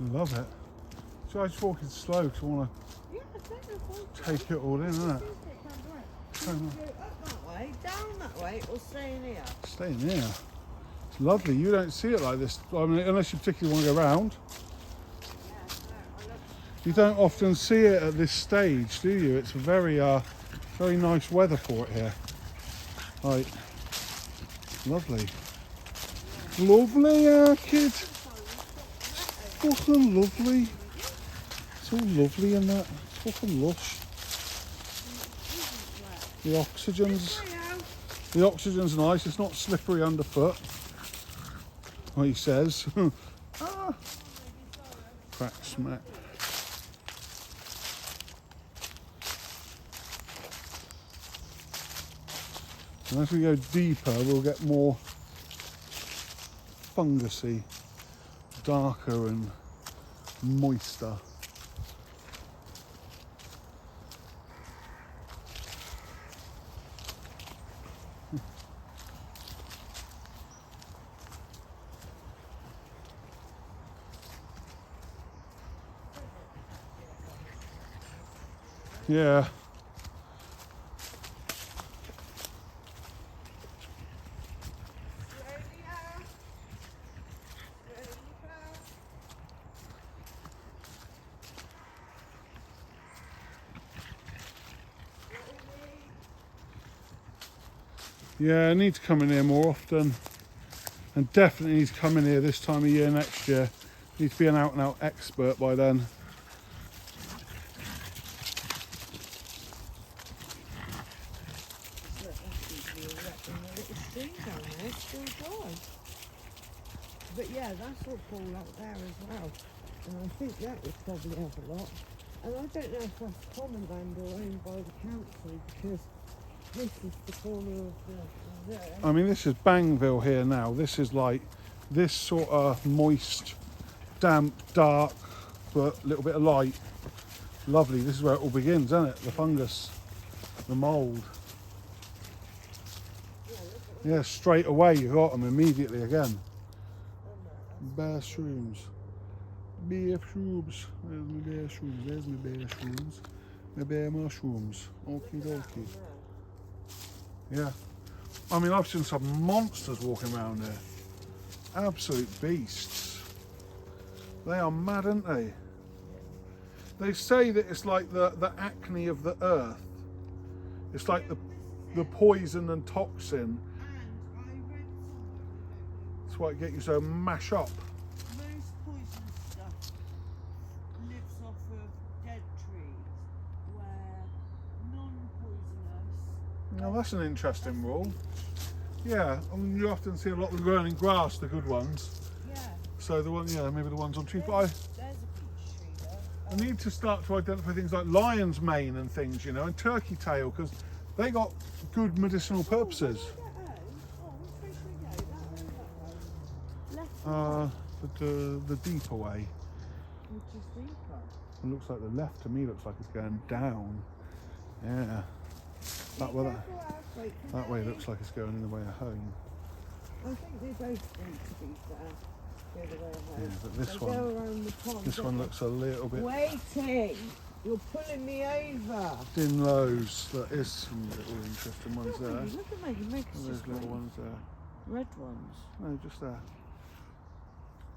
Love it. So I just walking slow because I want to take it all in, isn't it? So nice. Go up that way, down that way, or stay in here? Stay in here. It's lovely. You don't see it like this. I mean, unless you particularly want to go round. You don't often see it at this stage, do you? It's very nice weather for it here. Right. Lovely. Lovely, kid. Fucking lovely. It's all lovely in that. It's fucking lush. The oxygen's nice. It's not slippery underfoot. What he says. Crack smack. And as we go deeper, we'll get more fungusy, darker and moister. Yeah. Yeah, I need to come in here more often, and definitely need to come in here this time of year next year. Need to be an out and out expert by then. But yeah, that's all full out there as well. And I think that would probably have a lot. And I don't know if that's common land or owned by the council, because this is the corner of the there. I mean, this is Bangville here now. This is like this sort of moist, damp, dark, but a little bit of light. Lovely. This is where it all begins, isn't it? The fungus, the mould. Yeah, straight away you got them immediately again. Bear shrooms. Bear shrooms. There's my bear shrooms. There's my bear shrooms. My bear mushrooms. Okie dokie. Yeah. I mean, I've seen some monsters walking around here. Absolute beasts. They are mad, aren't they? They say that it's like the acne of the earth. It's like the poison and toxin. That's why it gets you so mash up. Most poison stuff lives off of dead trees, where non-poisonous. Now that's an interesting rule. Yeah, I mean, you often see a lot of them growing in grass, the good ones. Yeah. So the one, yeah, maybe the ones on trees. But There's a peach tree there. I need to start to identify things like lion's mane and things, you know, and turkey tail, because they got good medicinal purposes. The deeper way. Which is deeper? It looks like the left to me looks like it's going down. Yeah. That way looks like it's going in the way of home. I think they both need to be there. Go the way of home. Yeah, but this They one, go around the pond, this one looks a little bit waiting! You're pulling me over. thin lows. There is some little interesting ones there. Look at me, you make us Those just little wait. ones there. Red ones. No, just there.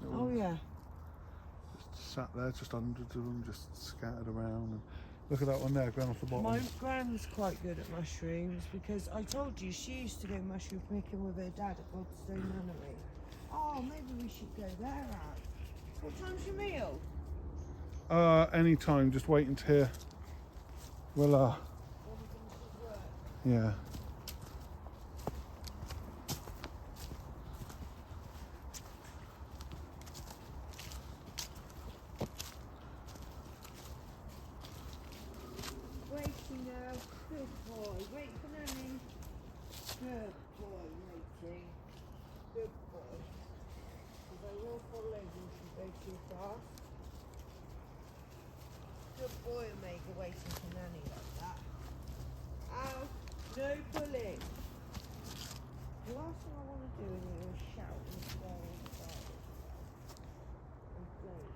Little Oh ones. yeah. Just sat there, just hundreds of them, just scattered around. And look at that one there, going off the bottom. My grand's quite good at mushrooms, because I told you she used to go mushroom picking with her dad at Godstone Nunnery. Oh, maybe we should go there, Al. What time's your meal? Any time, just waiting to hear. Well, yeah. Waiting now. Good boy. Wait for Nanny. Good boy, waiting. Good boy. Because I will follow you if you go too fast. Good boy, Omega, waiting for Nanny like that. Ow, no pulling. The last thing I want to do in here is shout and swear inside. And don't.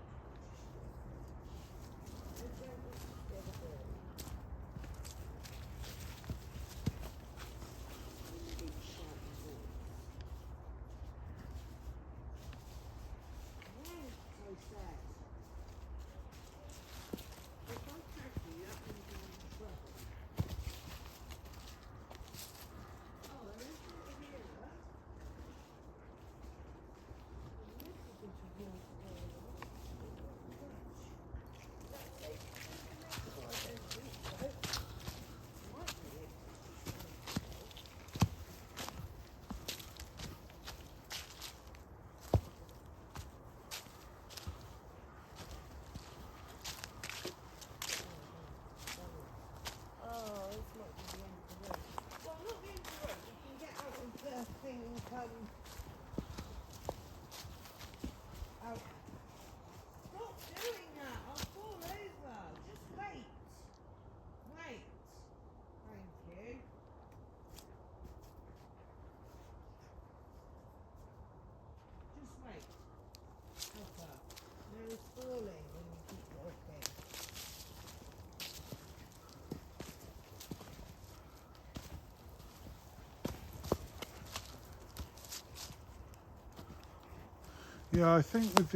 Yeah, I think with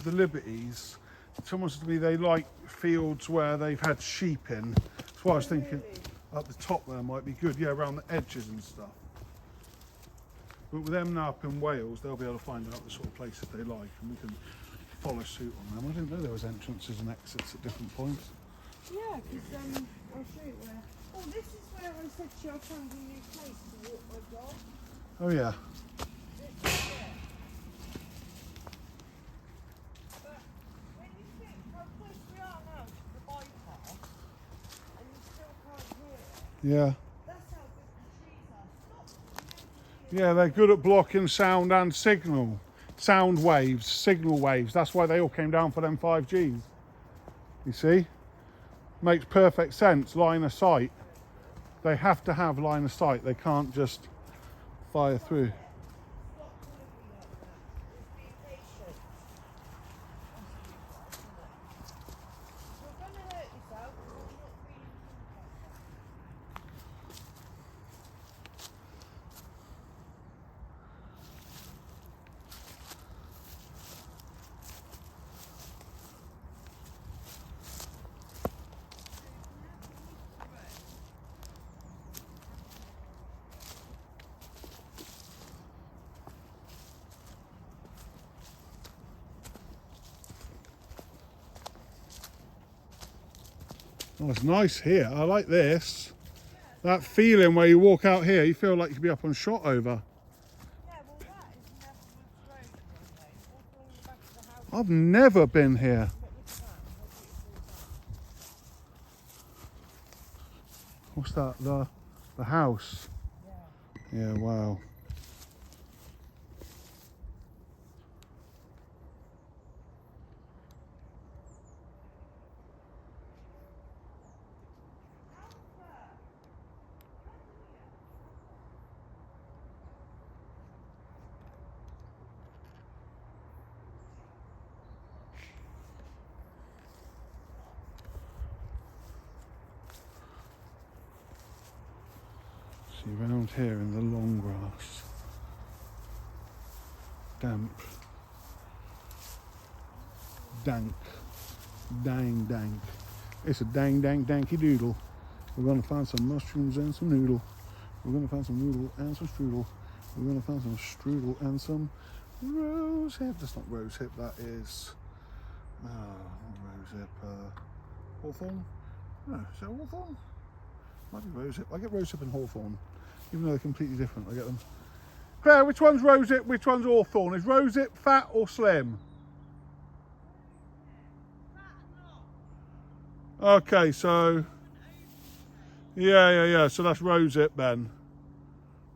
the Liberties, someone said to me they like fields where they've had sheep in. That's why I was thinking Really? at the top there might be good. Yeah, around the edges and stuff. But with them now up in Wales, they'll be able to find out the sort of places they like, and we can follow suit on them. I didn't know there was entrances and exits at different points. Yeah, because I'll show you where. Oh, this is where I said to you I found a new place to walk my dog. Oh yeah. This is it. But when you think how close we are now to the bypass, and you still can't hear it, Yeah. that's how good the trees are. Stop. Yeah, they're good at blocking sound and signal. Sound waves, signal waves. That's why they all came down for them 5Gs. You see? Makes perfect sense, line of sight. They have to have line of sight. They can't just fire through. Stop calling me like that. Just be patient. You're gonna hurt yourself because you're not feeling good like that. Oh, it's nice here. I like this. That feeling where you walk out here, you feel like you could be up on Shotover. Yeah, well that is Netherwoods Road, by the way. All along the back of the house. I've never been here. But look at that, how beautiful is that? What's that? The house. Yeah. Yeah, wow. See, round here in the long grass. Damp. Dank. Dang dank. It's a dang danky doodle. We're gonna find some mushrooms and some noodle. We're gonna find some noodle and some strudel. We're gonna find some strudel and some rose hip. That's not rose hip, that is rose hip. Hawthorn? No, is that Hawthorn? Might be rose hip. I get rose hip and hawthorn, even though they're completely different. I get them. Claire, which one's rose hip? Which one's hawthorn? Is rose hip fat or slim? Okay, so yeah. So that's rose hip then,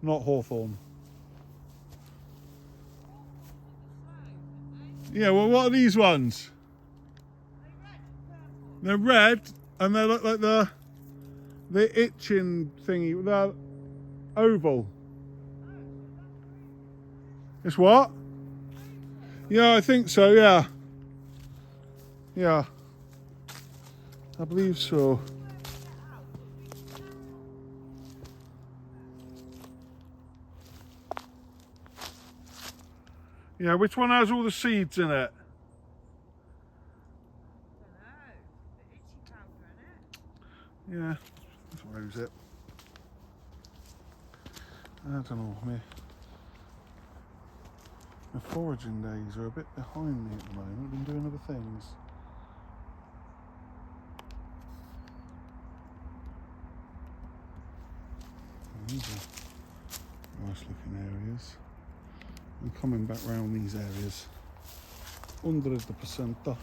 not hawthorn. Yeah, well, what are these ones? They're red, and they look like the itching thingy. They're oval. It's what? Yeah, I think so. Yeah. Yeah. I believe so. Yeah, which one has all the seeds in it? Yeah, that's rose hip. I don't know, my foraging days are a bit behind me at the moment. I've been doing other things. These are nice looking areas. I'm coming back round these areas. 100%.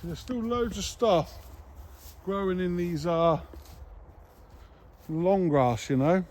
There's still loads of stuff growing in these long grass, you know.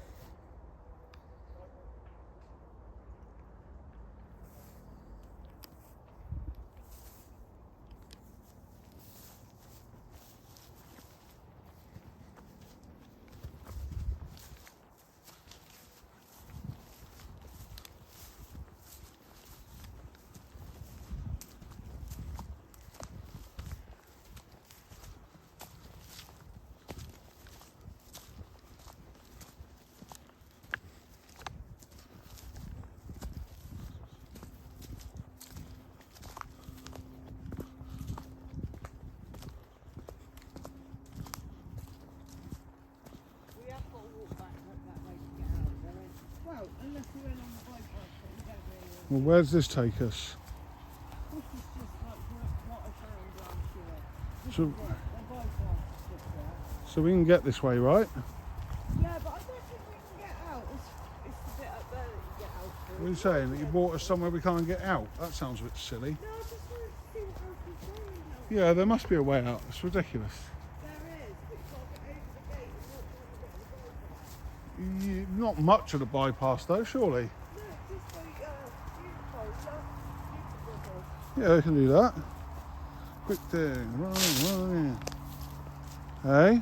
we went on the bypass, but we don't really. Well, where's this take us? This is just like what I found last year. This So- is like the bypass is just there. So we can get this way, right? Yeah, but I don't think we can get out. It's the bit up there that you get out through. What are you saying? That you brought us somewhere we can't get out? That sounds a bit silly. No, I just wanted to see what else was going on. Yeah, there must be a way out. It's ridiculous. There is, but you've got to get over the gate and walk down the bit of the bypass. Not much of the bypass though, surely. No, just like beautiful, beautiful. Yeah, we can do that. Quick thing. Run. Hey?